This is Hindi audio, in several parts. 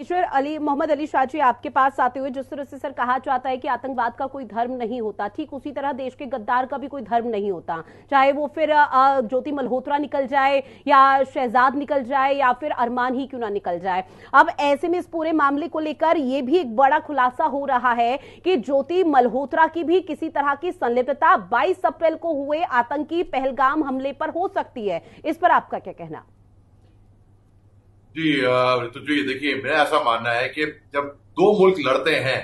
ईश्वर अली, मोहम्मद अली शाह जी, आपके पास आते हुए जिस तरह से सर कहा जाता है कि आतंकवाद का कोई धर्म नहीं होता, ठीक उसी तरह देश के गद्दार का भी कोई धर्म नहीं होता, चाहे वो फिर ज्योति मल्होत्रा निकल जाए या शहजाद निकल जाए या फिर अरमान ही क्यों ना निकल जाए। अब ऐसे में इस पूरे मामले को लेकर ये भी एक बड़ा खुलासा हो रहा है कि ज्योति मल्होत्रा की भी किसी तरह की संलिप्तता 22 अप्रैल को हुए आतंकी पहलगाम हमले पर हो सकती है। इस पर आपका क्या कहना? जी तो जी देखिए, मेरा ऐसा मानना है कि जब दो मुल्क लड़ते हैं,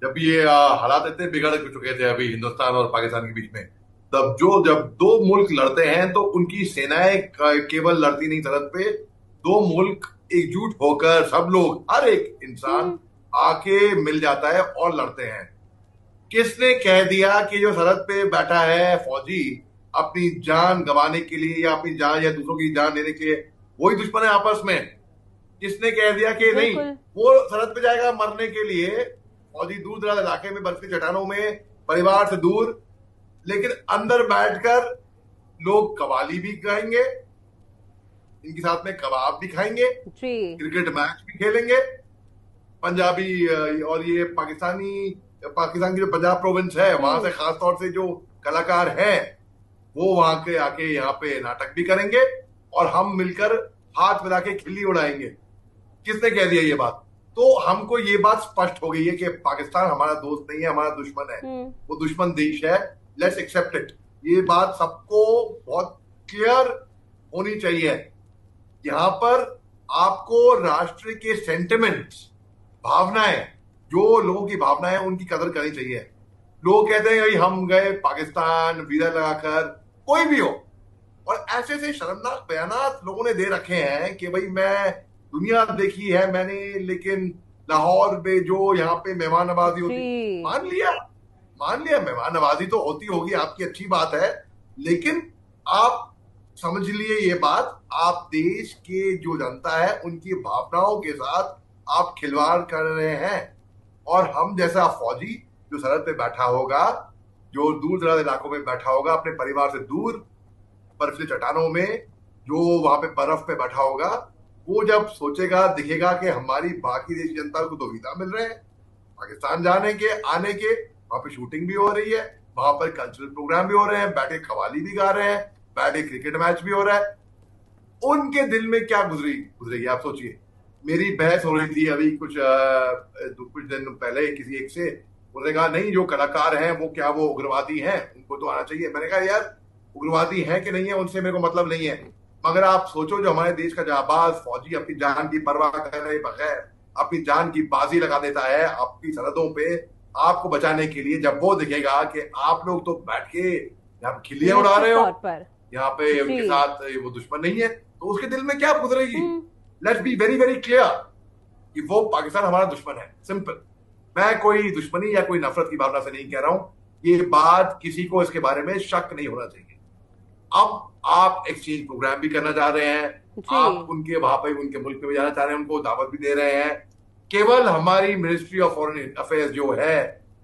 जब ये हालात इतने बिगड़ चुके थे अभी हिंदुस्तान और पाकिस्तान के बीच में, जब दो मुल्क लड़ते हैं तो उनकी सेनाएं केवल लड़ती नहीं सरहद पे, दो मुल्क एकजुट होकर सब लोग, हर एक इंसान आके मिल जाता है और लड़ते हैं। किसने कह दिया कि जो सरहद पे बैठा है फौजी अपनी जान गंवाने के लिए या अपनी जान या दूसरों की जान लेने के लिए वही दुश्मन है आपस में? किसने कह दिया कि नहीं, वो सरहद पे जाएगा मरने के लिए, फौजी दूर दराज इलाके में बर्फ की चट्टानों में परिवार से दूर, लेकिन अंदर बैठकर लोग कवाली भी गाएंगे, इनके साथ में कबाब भी खाएंगे, क्रिकेट मैच भी खेलेंगे, पंजाबी और ये पाकिस्तान की जो पंजाब प्रोविंस है वहां से खास तौर से जो कलाकार हैं वो वहां के आके यहाँ पे नाटक भी करेंगे और हम मिलकर हाथ मिला के खिल्ली उड़ाएंगे। किसने कह दिया ये बात? तो हमको ये बात स्पष्ट हो गई है कि पाकिस्तान हमारा दोस्त नहीं है, हमारा दुश्मन है, वो दुश्मन देश है। Let's accept it. ये बात सबको बहुत क्लियर होनी चाहिए। यहां पर आपको राष्ट्र के सेंटिमेंट्स, भावनाएं, जो लोगों की भावनाएं उनकी कदर करनी चाहिए। लोग कहते हैं भाई हम गए पाकिस्तान वीजा लगाकर, कोई भी हो, और ऐसे ऐसे शर्मनाक बयानात लोगों ने दे रखे हैं कि भाई मैं दुनिया देखी है मैंने, लेकिन लाहौर में जो यहाँ पे मेहमान नवाजी होती, मान लिया मेहमान नवाजी तो होती होगी, आपकी अच्छी बात है, लेकिन आप समझ लिए ये बात, आप देश के जो जनता है उनकी भावनाओं के साथ आप खिलवाड़ कर रहे हैं। और हम जैसा फौजी जो सरहद पे बैठा होगा, जो दूर दराज इलाकों में बैठा होगा अपने परिवार से दूर, बर्फीली चट्टानों में, जो वहां पे बर्फ पे बैठा होगा, वो जब सोचेगा दिखेगा कि हमारी बाकी देश की जनता को तो वीजा मिल रहे हैं पाकिस्तान जाने के आने के, वहां पे शूटिंग भी हो रही है, वहां पर कल्चरल प्रोग्राम भी हो रहे हैं, बैठे कवाली भी गा रहे हैं, बैठे क्रिकेट मैच भी हो रहा है, उनके दिल में क्या गुजरेगी आप सोचिए। मेरी बहस हो रही थी अभी कुछ दिन पहले किसी एक से, उन्होंने कहा नहीं जो कलाकार हैं वो क्या वो उग्रवादी हैं, उनको तो आना चाहिए। मैंने कहा यार उग्रवादी है कि नहीं है उनसे मेरे को मतलब नहीं है, मगर आप सोचो जो हमारे देश का जाबाज फौजी अपनी जान की परवाह करे बगैर अपनी जान की बाजी लगा देता है आपकी सरहदों पे आपको बचाने के लिए, जब वो दिखेगा कि आप लोग तो बैठ के यहाँ खिल्लियां उड़ा रहे हो, यहाँ पे उनके साथ वो दुश्मन नहीं है, तो उसके दिल में क्या गुजरेगी? Let's be very very clear कि वो पाकिस्तान हमारा दुश्मन है, सिंपल। मैं कोई दुश्मनी या कोई नफरत की भावना से नहीं कह रहा हूं, ये बात किसी को इसके बारे में शक नहीं होना चाहिए। अब आप एक्सचेंज प्रोग्राम भी करना चाह रहे हैं, आप उनके वहां पर उनके मुल्क में जाना चाह रहे हैं, उनको दावत भी दे रहे हैं, केवल हमारी मिनिस्ट्री ऑफ फॉरेन अफेयर्स जो है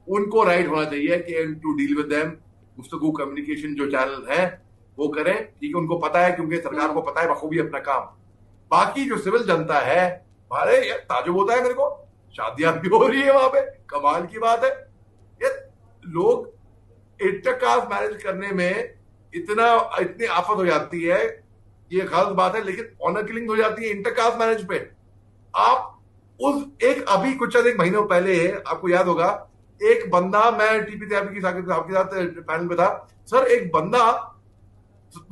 उनको राइट होना चाहिए कि टू डील विद देम, गुफ्तगू कम्युनिकेशन जो चैनल है वो करें, ठीक है, उनको पता है क्योंकि सरकार को पता है बखूबी अपना काम। बाकी जो सिविल जनता है, हमारे यार ताजुब होता है मेरे को, शादियां भी हो रही है वहां पे, कमाल की बात है। ये लोग इंटरकास्ट मैरिज करने में इतनी आफत हो जाती है, ये गलत बात है, लेकिन ऑनर किलिंग हो जाती है इंटरकास्ट मैरिज पे। आप उस एक अभी कुछ अधिक महीनों पहले आपको याद होगा, एक बंदा, मैं टीपी थेरेपी की साहब के साथ पैनल पे था, सर एक बंदा,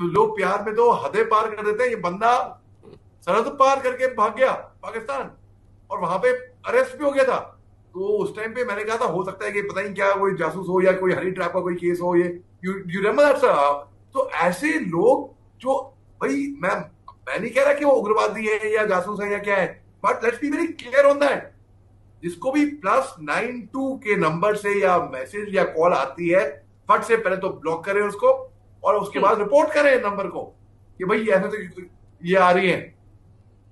लोग प्यार में तो हदें पार कर देते हैं, ये बंदा सरहद पार करके भाग गया पाकिस्तान और वहां पे अरेस्ट भी हो गया था। तो उस टाइम पे मैंने कहा था हो सकता है कि पता नहीं क्या कोई जासूस हो या कोई हनी ट्रैप का कोई केस हो, ये यू रिमेंबर दैट सर? तो ऐसे लोग जो, भाई मैं नहीं कह रहा कि वो उग्रवादी है या जासूस है या क्या है, but let's be very clear on that. जिसको भी +92 के नंबर से या मैसेज या कॉल आती है, फट से पहले तो ब्लॉक करें उसको और उसके बाद रिपोर्ट करें नंबर को कि भाई ऐसे तो ये आ रही है।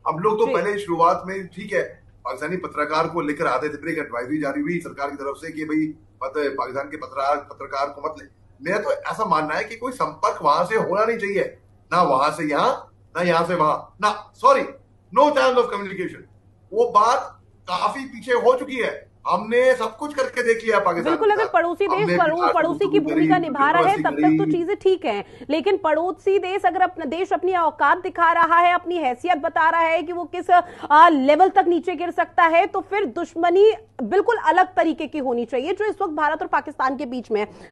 हम लोग तो पहले शुरुआत में ठीक है पाकिस्तानी पत्रकार को लेकर आते थे, फिर एक एडवाइजरी जारी हुई सरकार की तरफ से कि भाई पाकिस्तान के पत्रकार को मत ले। मेरा तो ऐसा मानना है कि कोई संपर्क वहां से होना नहीं चाहिए, ना वहां से यहाँ, ना यहाँ से वहां, ना, sorry, no channel of communication. वो बात काफी पीछे हो चुकी है। हमने सब कुछ करके देख लिया पाकिस्तान बिल्कुल, के अगर साथ। पड़ोसी देश हमने पड़ोसी की भूमिका निभा रहा है तब तक तो करी। चीजें ठीक हैं, लेकिन पड़ोसी देश अगर अपना देश अपनी औकात दिखा रहा है, अपनी हैसियत बता रहा है कि वो किस लेवल तक नीचे गिर सकता है, तो फिर दुश्मनी बिल्कुल अलग तरीके की होनी चाहिए जो इस वक्त भारत और पाकिस्तान के बीच में है।